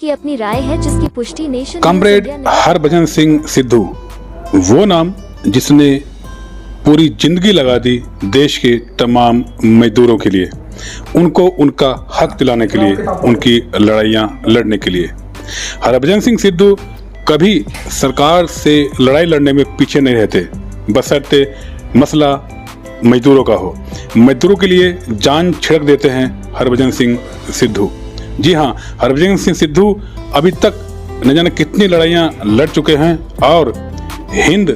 की अपनी राय है जिसकी पुष्टि नेशन कॉमरेड हरभजन सिंह सिद्धू, वो नाम जिसने पूरी जिंदगी लगा दी देश के तमाम मजदूरों के लिए, उनको उनका हक दिलाने के लिए, उनकी लड़ाइयाँ लड़ने के लिए। हरभजन सिंह सिद्धू कभी सरकार से लड़ाई लड़ने में पीछे नहीं रहते, बशर्ते मसला मजदूरों का हो। मजदूरों के लिए जान छिड़क देते हैं हरभजन सिंह सिद्धू। जी हाँ, हरभजन सिंह सिद्धू अभी तक न जाने कितनी लड़ाइयाँ लड़ चुके हैं और हिंद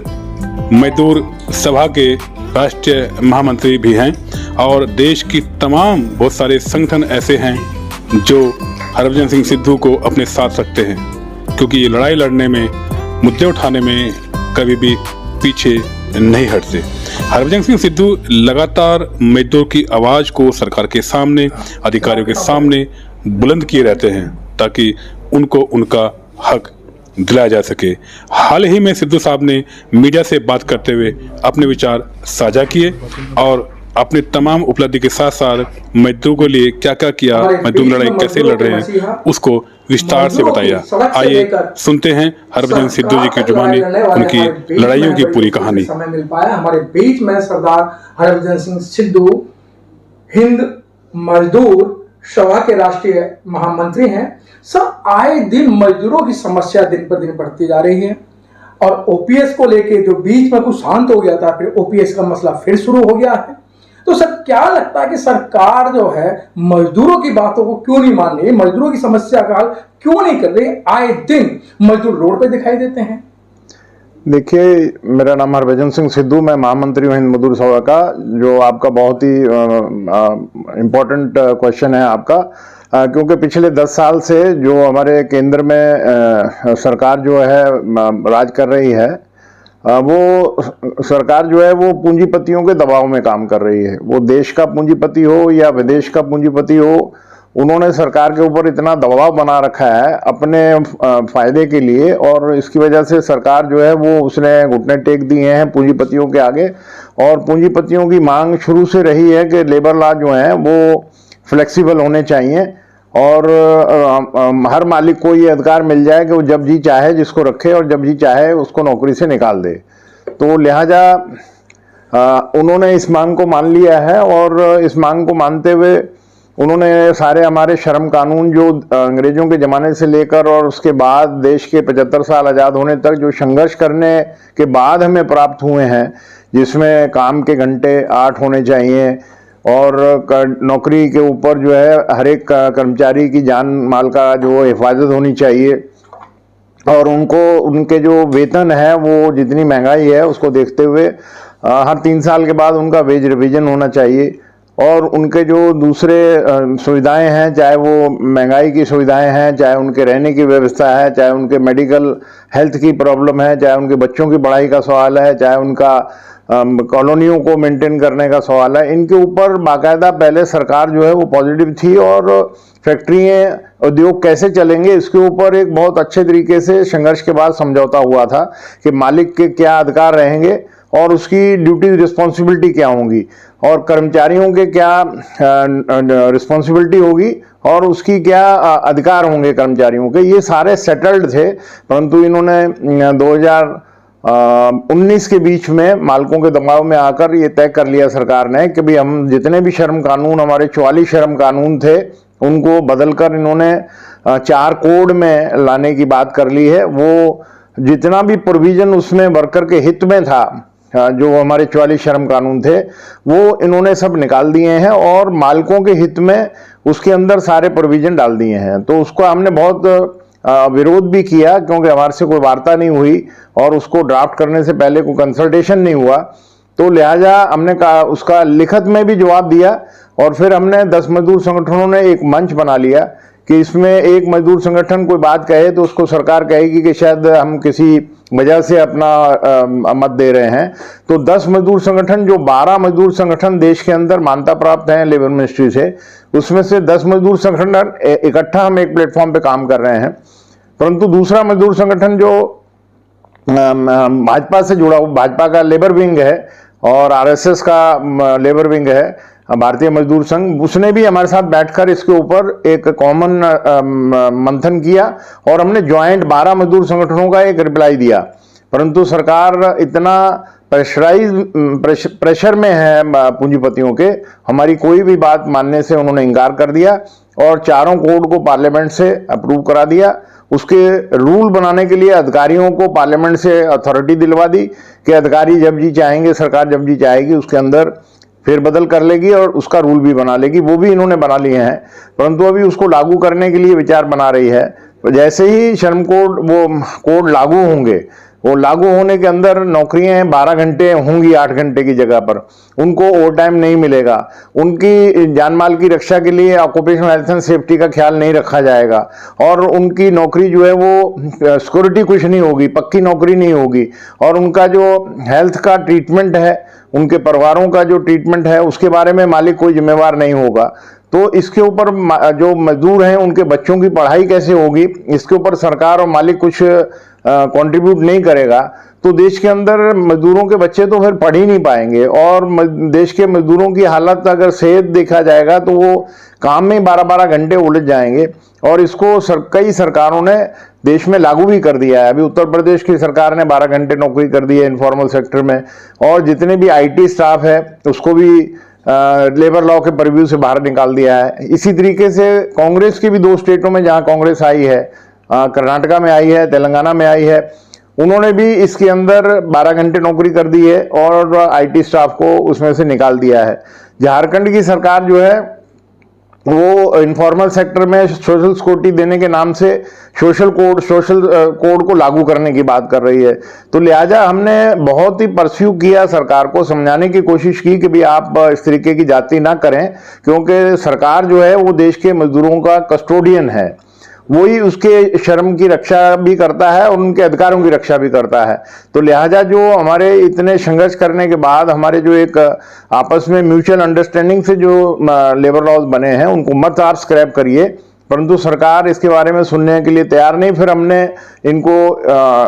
मजदूर सभा के राष्ट्रीय महामंत्री भी हैं और देश की तमाम बहुत सारे संगठन ऐसे हैं जो हरभजन सिंह सिद्धू को अपने साथ रखते हैं, क्योंकि ये लड़ाई लड़ने में, मुद्दे उठाने में कभी भी पीछे नहीं हटते। हरभजन सिंह सिद्धू लगातार मजदूर की आवाज़ को सरकार के सामने, अधिकारियों के सामने बुलंद किए रहते हैं ताकि उनको उनका हक दिलाया जा सके। हाल ही में सिद्धू साहब ने मीडिया से बात करते हुए अपने विचार साझा किए और अपनी तमाम उपलब्धि के साथ साथ मजदूरों के लिए क्या क्या किया, मजदूर लड़ाई कैसे लड़ रहे हैं, उसको विस्तार से बताया। आइए सुनते हैं हरभजन सिद्धू जी की जुबानी उनकी लड़ाइयों की पूरी कहानी। समय मिल पाया हमारे बीच में सरदार हरभजन सिंह सिद्धू हिंद मजदूर सभा के राष्ट्रीय महामंत्री हैं। सब आए दिन मजदूरों की समस्या दिन पर दिन बढ़ती जा रही है और ओपीएस को लेके जो बीच में कुछ शांत हो गया था, फिर ओपीएस का मसला फिर शुरू हो गया है। तो सर क्या लगता है कि सरकार जो है मजदूरों की बातों को क्यों नहीं मान रही, मजदूरों की समस्या का हल क्यों नहीं कर रही? आए दिन मजदूर रोड पे दिखाई देते हैं। देखिए, मेरा नाम हरभजन सिंह सिद्धू, मैं महामंत्री हूँ हिंद मजदूर सभा का। जो आपका बहुत ही इम्पोर्टेंट क्वेश्चन है आपका, क्योंकि पिछले 10 साल से जो हमारे केंद्र में सरकार जो है राज कर रही है, वो सरकार जो है वो पूंजीपतियों के दबाव में काम कर रही है। वो देश का पूंजीपति हो या विदेश का पूंजीपति हो, उन्होंने सरकार के ऊपर इतना दबाव बना रखा है अपने फायदे के लिए, और इसकी वजह से सरकार जो है वो उसने घुटने टेक दिए हैं पूंजीपतियों के आगे। और पूंजीपतियों की मांग शुरू से रही है कि लेबर लॉ जो हैं वो फ्लेक्सिबल होने चाहिए और हर मालिक को ये अधिकार मिल जाए कि वो जब जी चाहे जिसको रखे और जब जी चाहे उसको नौकरी से निकाल दे। तो लिहाजा उन्होंने इस मांग को मान लिया है और इस मांग को मानते हुए उन्होंने सारे हमारे श्रम कानून जो अंग्रेजों के ज़माने से लेकर और उसके बाद देश के 75 साल आज़ाद होने तक जो संघर्ष करने के बाद हमें प्राप्त हुए हैं, जिसमें काम के घंटे 8 होने चाहिए और नौकरी के ऊपर जो है हर एक कर्मचारी की जान माल का जो हिफाजत होनी चाहिए और उनको उनके जो वेतन है वो जितनी महंगाई है उसको देखते हुए हर 3 साल के बाद उनका वेज रिवीजन होना चाहिए और उनके जो दूसरे सुविधाएं हैं, चाहे वो महंगाई की सुविधाएं हैं, चाहे उनके रहने की व्यवस्था है, चाहे उनके मेडिकल हेल्थ की प्रॉब्लम है, चाहे उनके बच्चों की पढ़ाई का सवाल है, चाहे उनका कॉलोनियों को मेंटेन करने का सवाल है, इनके ऊपर बाकायदा पहले सरकार जो है वो पॉजिटिव थी और फैक्ट्रियाँ उद्योग कैसे चलेंगे इसके ऊपर एक बहुत अच्छे तरीके से संघर्ष के बाद समझौता हुआ था कि मालिक के क्या अधिकार रहेंगे और उसकी ड्यूटी रिस्पॉन्सिबिलिटी क्या होंगी और कर्मचारियों के क्या रिस्पॉन्सिबिलिटी होगी और उसकी क्या अधिकार होंगे कर्मचारियों के, ये सारे सेटल्ड थे। परंतु इन्होंने 2019 के बीच में मालिकों के दबाव में आकर ये तय कर लिया सरकार ने कि भाई हम जितने भी श्रम कानून, हमारे 44 श्रम कानून थे, उनको बदलकर इन्होंने 4 कोड में लाने की बात कर ली है। वो जितना भी प्रोविजन उसमें वर्कर के हित में था, जो हमारे 44 श्रम कानून थे, वो इन्होंने सब निकाल दिए हैं और मालिकों के हित में उसके अंदर सारे प्रोविजन डाल दिए हैं। तो उसको हमने बहुत विरोध भी किया क्योंकि हमारे से कोई वार्ता नहीं हुई और उसको ड्राफ्ट करने से पहले कोई कंसल्टेशन नहीं हुआ। तो लिहाजा हमने कहा, उसका लिखित में भी जवाब दिया और फिर हमने 10 मजदूर संगठनों ने एक मंच बना लिया कि इसमें एक मजदूर संगठन कोई बात कहे तो उसको सरकार कहेगी कि शायद हम किसी वजह से अपना मत दे रहे हैं। तो 10 मजदूर संगठन, जो 12 मजदूर संगठन देश के अंदर मान्यता प्राप्त हैं लेबर मिनिस्ट्री से, उसमें से 10 मजदूर संगठन इकट्ठा हम एक प्लेटफॉर्म पे काम कर रहे हैं। परंतु दूसरा मजदूर संगठन जो भाजपा से जुड़ा हुआ, भाजपा का लेबर विंग है और आरएसएस का लेबर विंग है, भारतीय मजदूर संघ, उसने भी हमारे साथ बैठकर इसके ऊपर एक कॉमन मंथन किया और हमने ज्वाइंट 12 मजदूर संगठनों का एक रिप्लाई दिया। परंतु सरकार इतना प्रेशर में है पूंजीपतियों के, हमारी कोई भी बात मानने से उन्होंने इनकार कर दिया और चारों कोड को पार्लियामेंट से अप्रूव करा दिया। उसके रूल बनाने के लिए अधिकारियों को पार्लियामेंट से अथॉरिटी दिलवा दी कि अधिकारी जब जी चाहेंगे, सरकार जब जी चाहेगी उसके अंदर फेरबदल कर लेगी और उसका रूल भी बना लेगी। वो भी इन्होंने बना लिए हैं, परंतु अभी उसको लागू करने के लिए विचार बना रही है। जैसे ही श्रम कोड वो कोड लागू होंगे, वो लागू होने के अंदर नौकरियां 12 घंटे होंगी 8 घंटे की जगह पर, उनको ओवर टाइम नहीं मिलेगा, उनकी जान माल की रक्षा के लिए ऑक्यूपेशनल हेल्थ एंड सेफ्टी का ख्याल नहीं रखा जाएगा और उनकी नौकरी जो है वो सिक्योरिटी कुछ नहीं होगी, पक्की नौकरी नहीं होगी और उनका जो हेल्थ का ट्रीटमेंट है, उनके परिवारों का जो ट्रीटमेंट है, उसके बारे में मालिक कोई जिम्मेवार नहीं होगा। तो इसके ऊपर जो मजदूर हैं उनके बच्चों की पढ़ाई कैसे होगी, इसके ऊपर सरकार और मालिक कुछ कंट्रीब्यूट नहीं करेगा तो देश के अंदर मजदूरों के बच्चे तो फिर पढ़ ही नहीं पाएंगे और देश के मजदूरों की हालत अगर सेहत देखा जाएगा तो वो काम में 12-12 घंटे उलझ जाएंगे। और इसको कई सरकारों ने देश में लागू भी कर दिया है। अभी उत्तर प्रदेश की सरकार ने 12 घंटे नौकरी कर दी है इनफॉर्मल सेक्टर में और जितने भी IT स्टाफ है उसको भी लेबर लॉ के परव्यू से बाहर निकाल दिया है। इसी तरीके से कांग्रेस की भी 2 स्टेटों में जहां कांग्रेस आई है, कर्नाटका में आई है, तेलंगाना में आई है, उन्होंने भी इसके अंदर 12 घंटे नौकरी कर दी है और IT स्टाफ को उसमें से निकाल दिया है। झारखंड की सरकार जो है वो इनफॉर्मल सेक्टर में सोशल सिक्योरिटी देने के नाम से सोशल कोड को लागू करने की बात कर रही है। तो लिहाजा हमने बहुत ही परस्यू किया, सरकार को समझाने की कोशिश की कि भाई आप इस तरीके की जाति ना करें, क्योंकि सरकार जो है वो देश के मजदूरों का कस्टोडियन है, वही उसके शर्म की रक्षा भी करता है और उनके अधिकारों की रक्षा भी करता है। तो लिहाजा जो हमारे इतने संघर्ष करने के बाद हमारे जो एक आपस में म्यूचुअल अंडरस्टैंडिंग से जो लेबर लॉज बने हैं उनको मत आप स्क्रैप करिए, परंतु सरकार इसके बारे में सुनने के लिए तैयार नहीं। फिर हमने इनको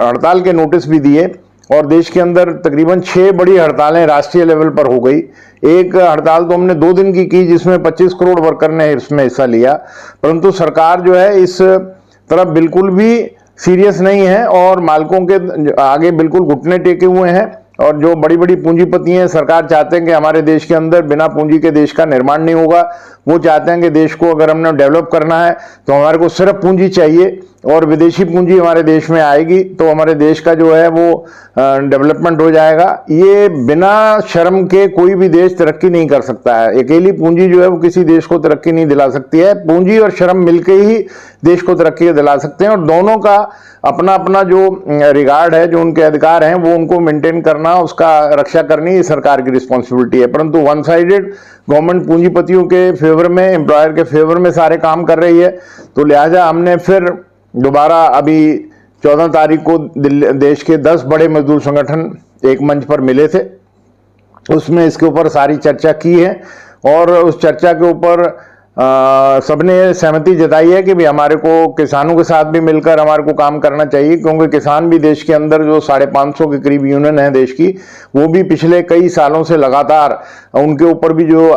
हड़ताल के नोटिस भी दिए और देश के अंदर तकरीबन 6 बड़ी हड़तालें राष्ट्रीय लेवल पर हो गई। एक हड़ताल तो हमने 2 दिन की जिसमें 25 करोड़ वर्कर ने इसमें हिस्सा लिया, परंतु सरकार जो है इस तरफ बिल्कुल भी सीरियस नहीं है और मालिकों के आगे बिल्कुल घुटने टेके हुए हैं। और जो बड़ी बड़ी पूंजीपति हैं, सरकार चाहते हैं कि हमारे देश के अंदर बिना पूंजी के देश का निर्माण नहीं होगा। वो चाहते हैं कि देश को अगर हमने डेवलप करना है तो हमारे को सिर्फ पूंजी चाहिए और विदेशी पूंजी हमारे देश में आएगी तो हमारे देश का जो है वो डेवलपमेंट हो जाएगा। ये बिना शर्म के कोई भी देश तरक्की नहीं कर सकता है। अकेली पूंजी जो है वो किसी देश को तरक्की नहीं दिला सकती है। पूंजी और शर्म मिलकर ही देश को तरक्की दिला सकते हैं और दोनों का अपना अपना जो रिगार्ड है, जो उनके अधिकार हैं, वो उनको मेंटेन करना, उसका रक्षा करनी सरकार की रिस्पॉन्सिबिलिटी है। परंतु वन साइडेड गवर्नमेंट पूंजीपतियों के फेवर में, एम्प्लॉयर के फेवर में सारे काम कर रही है। तो लिहाजा हमने फिर दोबारा अभी 14 तारीख को देश के 10 बड़े मजदूर संगठन एक मंच पर मिले थे, उसमें इसके ऊपर सारी चर्चा की है और उस चर्चा के ऊपर सबने सहमति जताई है कि भी हमारे को किसानों के साथ भी मिलकर हमारे को काम करना चाहिए, क्योंकि किसान भी देश के अंदर जो 550 के करीब यूनियन है देश की, वो भी पिछले कई सालों से लगातार उनके ऊपर भी जो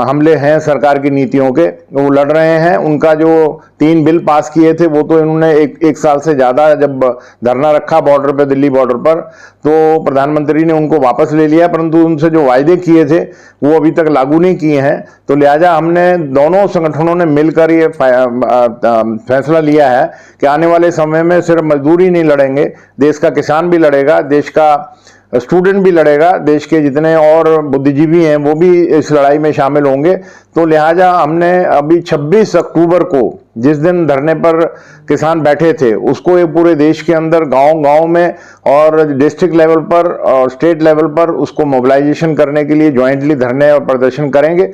हमले हैं सरकार की नीतियों के, वो लड़ रहे हैं। उनका जो 3 बिल पास किए थे वो तो इन्होंने एक साल से ज़्यादा जब धरना रखा बॉर्डर पर, दिल्ली बॉर्डर पर, तो प्रधानमंत्री ने उनको वापस ले लिया, परंतु उनसे जो वायदे किए थे वो अभी तक लागू नहीं किए हैं। तो लिहाजा हमने दोनों संगठनों ने मिलकर ये फैसला लिया है कि आने वाले समय में सिर्फ मजदूर ही नहीं लड़ेंगे, देश का किसान भी लड़ेगा, देश का स्टूडेंट भी लड़ेगा, देश के जितने और बुद्धिजीवी हैं वो भी इस लड़ाई में शामिल होंगे। तो लिहाजा हमने अभी 26 अक्टूबर को जिस दिन धरने पर किसान बैठे थे उसको ये पूरे देश के अंदर गांव-गांव में और डिस्ट्रिक्ट लेवल पर और स्टेट लेवल पर उसको मोबिलाइजेशन करने के लिए ज्वाइंटली धरने और प्रदर्शन करेंगे।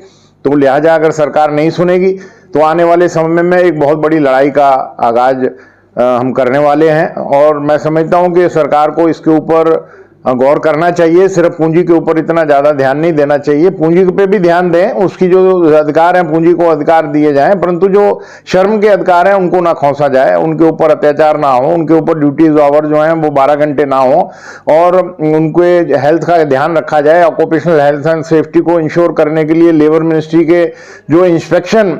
तो लिहाजा अगर सरकार नहीं सुनेगी तो आने वाले समय में एक बहुत बड़ी लड़ाई का आगाज हम करने वाले हैं और मैं समझता हूं कि सरकार को इसके ऊपर गौर करना चाहिए। सिर्फ पूंजी के ऊपर इतना ज्यादा ध्यान नहीं देना चाहिए, पूंजी पे भी ध्यान दें, उसकी जो अधिकार है पूंजी को अधिकार दिए जाएं, परंतु जो श्रम के अधिकार हैं उनको ना खौंसा जाए, उनके ऊपर अत्याचार ना हो, उनके ऊपर ड्यूटीज आवर जो हैं वो 12 घंटे ना हो, और उनके हेल्थ का ध्यान रखा जाए। ऑक्यूपेशनल हेल्थ एंड सेफ्टी को इंश्योर करने के लिए लेबर मिनिस्ट्री के जो इंस्पेक्शन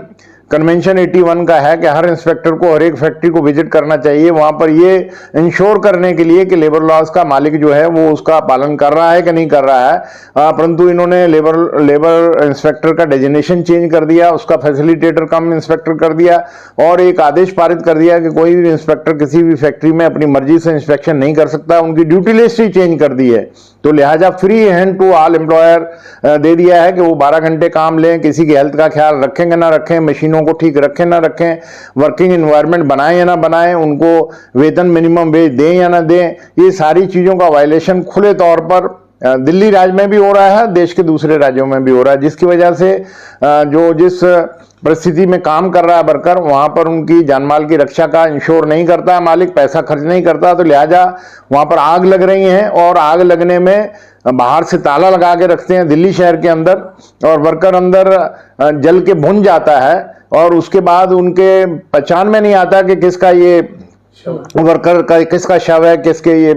कन्वेंशन 81 का है कि हर इंस्पेक्टर को हर एक फैक्ट्री को विजिट करना चाहिए, वहां पर ये इंश्योर करने के लिए कि लेबर लॉज का मालिक जो है वो उसका पालन कर रहा है कि नहीं कर रहा है। परंतु इन्होंने लेबर इंस्पेक्टर का डेजिग्नेशन चेंज कर दिया, उसका फैसिलिटेटर कम इंस्पेक्टर कर दिया, और एक आदेश पारित कर दिया कि कोई भी इंस्पेक्टर किसी भी फैक्ट्री में अपनी मर्जी से इंस्पेक्शन नहीं कर सकता, उनकी ड्यूटी लिस्ट ही चेंज कर दी है। तो लिहाजा free hand to all employer दे दिया है कि वो 12 घंटे काम लें, किसी की हेल्थ का ख्याल रखेंगे ना रखें, मशीनों को ठीक रखें ना रखें, वर्किंग एनवायरनमेंट बनाएं या ना बनाएं, उनको वेतन मिनिमम वेज दें या ना दें, ये सारी चीज़ों का वायलेशन खुले तौर पर दिल्ली राज्य में भी हो रहा है, देश के दूसरे राज्यों में भी हो रहा है, जिसकी वजह से जो जिस परिस्थिति में काम कर रहा है वर्कर, वहां पर उनकी जानमाल की रक्षा का इंश्योर नहीं करता है मालिक, पैसा खर्च नहीं करता, तो लिहाजा वहां पर आग लग रही है, और आग लगने में बाहर से ताला लगा के रखते हैं दिल्ली शहर के अंदर, और वर्कर अंदर जल के भुन जाता है, और उसके बाद उनके पहचान में नहीं आता कि किसका ये वर्कर का किसका शव है, किसके ये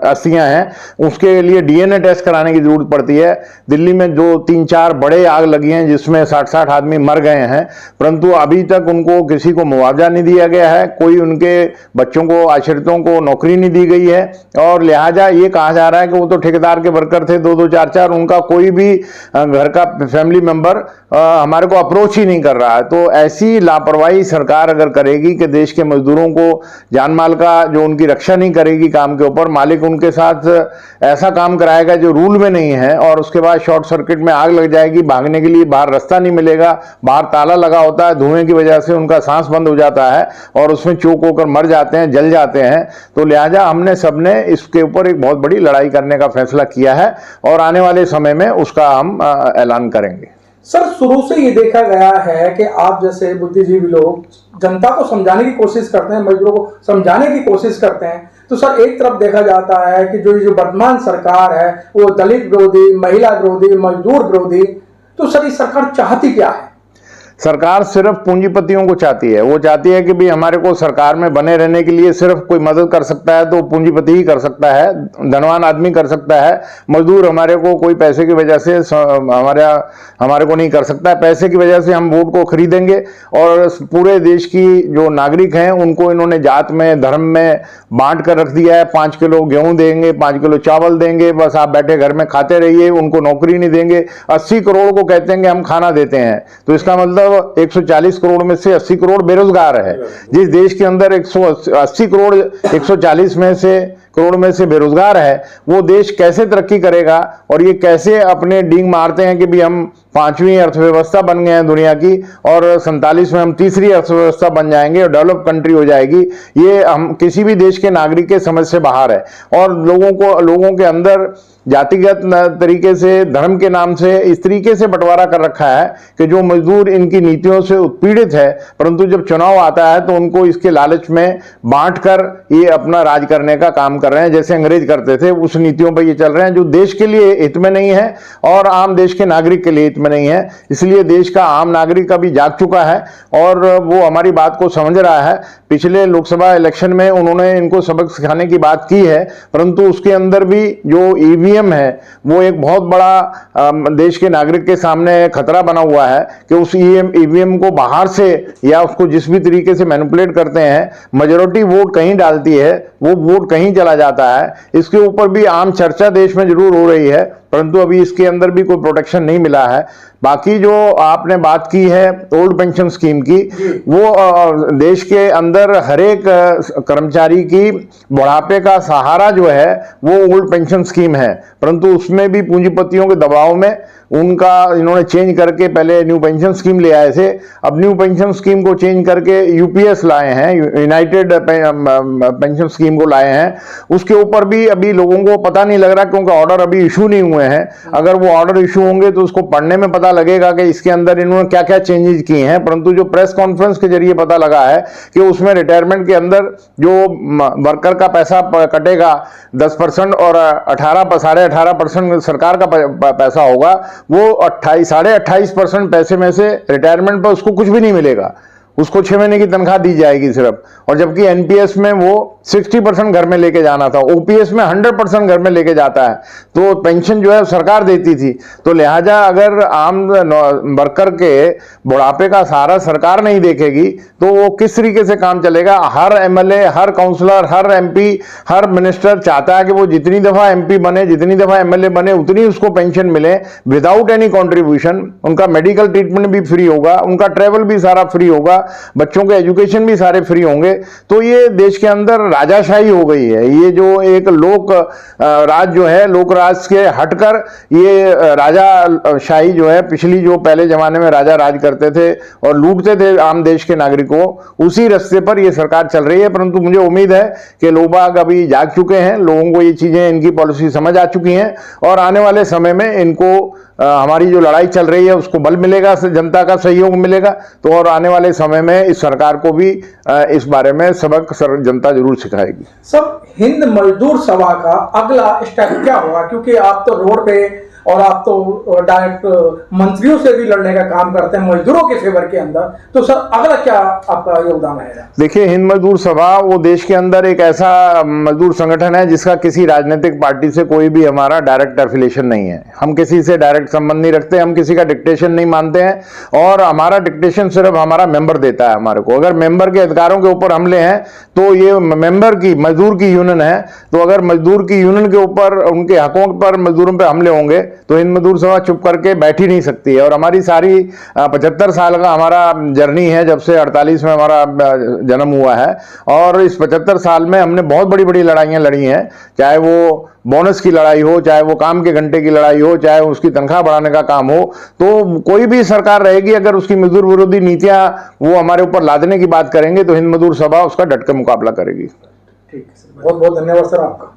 अस्थियां हैं, उसके लिए डीएनए टेस्ट कराने की जरूरत पड़ती है। दिल्ली में जो 3-4 बड़े आग लगी हैं जिसमें 60-60 आदमी मर गए हैं, परंतु अभी तक उनको किसी को मुआवजा नहीं दिया गया है, कोई उनके बच्चों को आश्रितों को नौकरी नहीं दी गई है, और लिहाजा ये कहा जा रहा है कि वो तो ठेकेदार के वर्कर थे 2-2, 4-4, उनका कोई भी घर का फैमिली मेंबर हमारे को अप्रोच ही नहीं कर रहा है। तो ऐसी लापरवाही सरकार अगर करेगी कि देश के मजदूरों को जान माल का जो उनकी रक्षा नहीं करेगी काम के ऊपर, मालिक उनके साथ ऐसा काम कराएगा जो रूल में नहीं है, और उसके बाद शॉर्ट सर्किट में आग लग जाएगी, भागने के लिए बाहर रास्ता नहीं मिलेगा, बाहर ताला लगा होता है, धुएं की वजह से उनका सांस बंद हो जाता है और उसमें चोक होकर मर जाते हैं, जल जाते हैं। तो लिहाजा हमने सबने इसके ऊपर एक बहुत बड़ी लड़ाई करने का फैसला किया है, और आने वाले समय में उसका हम ऐलान करेंगे। सर, शुरू से ये देखा गया है कि आप जैसे बुद्धिजीवी लोग जनता को समझाने की कोशिश करते हैं, मजदूरों को समझाने की कोशिश करते हैं, तो सर एक तरफ देखा जाता है कि जो वर्तमान सरकार है वो दलित विरोधी, महिला विरोधी, मजदूर विरोधी, तो सर ये सरकार चाहती क्या है? सरकार सिर्फ पूंजीपतियों को चाहती है, वो चाहती है कि भी हमारे को सरकार में बने रहने के लिए सिर्फ कोई मदद कर सकता है तो पूंजीपति ही कर सकता है, धनवान आदमी कर सकता है, मजदूर हमारे को कोई पैसे की वजह से हमारे को नहीं कर सकता है। पैसे की वजह से हम वोट को खरीदेंगे, और पूरे देश की जो नागरिक हैं उनको इन्होंने जात में, धर्म में बांट कर रख दिया है। 5 किलो गेहूं देंगे, 5 किलो चावल देंगे, बस आप बैठे घर में खाते रहिए, उनको नौकरी नहीं देंगे। 80 करोड़ को कहते हैं कि हम खाना देते हैं, तो इसका मतलब 140 करोड़ में से 80 करोड़ बेरोजगार है। जिस देश के अंदर 180 करोड़ 140 में से करोड़ में से बेरोजगार है, वो देश कैसे तरक्की करेगा? और ये कैसे अपने डींग मारते हैं कि भी हम 5वीं अर्थव्यवस्था बन गए हैं दुनिया की, और 47 में हम तीसरी अर्थव्यवस्था बन जाएंगे और डेवलप कंट्री हो जाएगी। ये हम किसी भी देश के नागरिक के समझ से बाहर है, और लोगों के अंदर जातिगत तरीके से, धर्म के नाम से इस तरीके से बंटवारा कर रखा है कि जो मजदूर इनकी नीतियों से उत्पीड़ित है, परंतु जब चुनाव आता है तो उनको इसके लालच में बांटकर ये अपना राज करने का काम कर रहे हैं, जैसे अंग्रेज करते थे। उस नीतियों पर ये चल रहे हैं जो देश के लिए हित में नहीं है और आम देश के नागरिक के लिए हित में नहीं है। इसलिए देश का आम नागरिक अभी जाग चुका है और वो हमारी बात को समझ रहा है। पिछले लोकसभा इलेक्शन में उन्होंने इनको सबक सिखाने की बात की है, परंतु उसके अंदर भी जो ईवीएम है वो एक बहुत बड़ा देश के नागरिक के सामने खतरा बना हुआ है कि उस ईवीएम को बाहर से या उसको जिस भी तरीके से मैनिपुलेट करते हैं, मेजॉरिटी वोट कहीं डालती है, वो वोट कहीं चला जाता है। इसके ऊपर भी आम चर्चा देश में जरूर हो रही है, परंतु अभी इसके अंदर भी कोई प्रोटेक्शन नहीं मिला है। बाकी जो आपने बात की है ओल्ड पेंशन स्कीम की, वो देश के अंदर हर एक कर्मचारी की बुढ़ापे का सहारा जो है वो ओल्ड पेंशन स्कीम है, परंतु उसमें भी पूंजीपतियों के दबाव में उनका इन्होंने चेंज करके पहले न्यू पेंशन स्कीम ले आए थे, अब न्यू पेंशन स्कीम को चेंज करके यूपीएस लाए हैं, यूनाइटेड पेंशन स्कीम को लाए हैं। उसके ऊपर भी अभी लोगों को पता नहीं लग रहा क्योंकि ऑर्डर अभी इशू नहीं हुए हैं। अगर वो ऑर्डर इशू होंगे तो उसको पढ़ने में पता लगेगा कि इसके अंदर इन्होंने क्या क्या चेंजेस किए हैं। परंतु जो प्रेस कॉन्फ्रेंस के जरिए पता लगा है कि उसमें रिटायरमेंट के अंदर जो वर्कर का पैसा कटेगा 10% और 18.5% सरकार का पैसा होगा, वो 28.5% पैसे में से रिटायरमेंट पर उसको कुछ भी नहीं मिलेगा, उसको 6 महीने की तनख्वाह दी जाएगी सिर्फ। और जबकि एनपीएस में वो 60% घर में लेके जाना था, ओपीएस में 100% घर में लेके जाता है, तो पेंशन जो है सरकार देती थी। तो लिहाजा अगर आम वर्कर के बुढ़ापे का सहारा सरकार नहीं देखेगी तो वो किस तरीके से काम चलेगा। हर एमएलए, हर काउंसलर, हर एमपी, हर मिनिस्टर चाहता है कि वो जितनी दफा एमपी बने, जितनी दफा एमएलए बने, उतनी उसको पेंशन मिले विदाउट एनी कॉन्ट्रीब्यूशन। उनका मेडिकल ट्रीटमेंट भी फ्री होगा, उनका ट्रेवल भी सारा फ्री होगा, बच्चों के एजुकेशन भी सारे फ्री होंगे। तो ये देश के अंदर राजाशाही हो गई है। ये जो एक लोक राज जो है, लोक राज के हटकर ये राजाशाही जो है, पिछली जो पहले जमाने में राजा राज करते थे और लूटते थे आम देश के नागरिकों, उसी रास्ते पर ये सरकार चल रही है। परंतु मुझे उम्मीद है कि लोग बाग अभी जाग चुके हैं, लोगों को ये चीजें, इनकी पॉलिसी समझ आ चुकी हैं और आने वाले समय में इनको हमारी जो लड़ाई चल रही है उसको बल मिलेगा, जनता का सहयोग मिलेगा। तो और आने वाले समय में इस सरकार को भी इस बारे में सबक जनता जरूर सिखाएगी। सब हिंद मजदूर सभा का अगला स्टेप क्या होगा, क्योंकि आप तो रोड पे और आप तो डायरेक्ट मंत्रियों से भी लड़ने का काम करते हैं मजदूरों के फेवर के अंदर, तो सर अगला क्या आपका योगदान है? देखिए, हिंद मजदूर सभा वो देश के अंदर एक ऐसा मजदूर संगठन है जिसका किसी राजनीतिक पार्टी से कोई भी हमारा डायरेक्ट एफिलिएशन नहीं है। हम किसी से डायरेक्ट संबंध नहीं रखते, हम किसी का डिक्टेशन नहीं मानते हैं और हमारा डिक्टेशन सिर्फ हमारा मेंबर देता है हमारे को। अगर मेंबर के अधिकारों के ऊपर हमले हैं तो ये मेंबर की, मजदूर की यूनियन है, तो अगर मजदूर की यूनियन के ऊपर, उनके हकों पर मजदूरों पर हमले होंगे तो हिंद मजदूर सभा चुप करके बैठ ही नहीं सकती है। और हमारी सारी 75 साल का हमारा जर्नी है, जब से 48 में हमारा जन्म हुआ है, और इस 75 साल में हमने बहुत बड़ी बड़ी लड़ाइयां लड़ी हैं, चाहे वो बोनस की लड़ाई हो, चाहे वो काम के घंटे की लड़ाई हो, चाहे उसकी तनख्वाह बढ़ाने का काम हो। तो कोई भी सरकार रहेगी, अगर उसकी मजदूर विरोधी नीतियां वो हमारे ऊपर लादने की बात करेंगे तो हिंद मजदूर सभा उसका डट के मुकाबला करेगी। ठीक है सर, बहुत बहुत धन्यवाद सर आपका।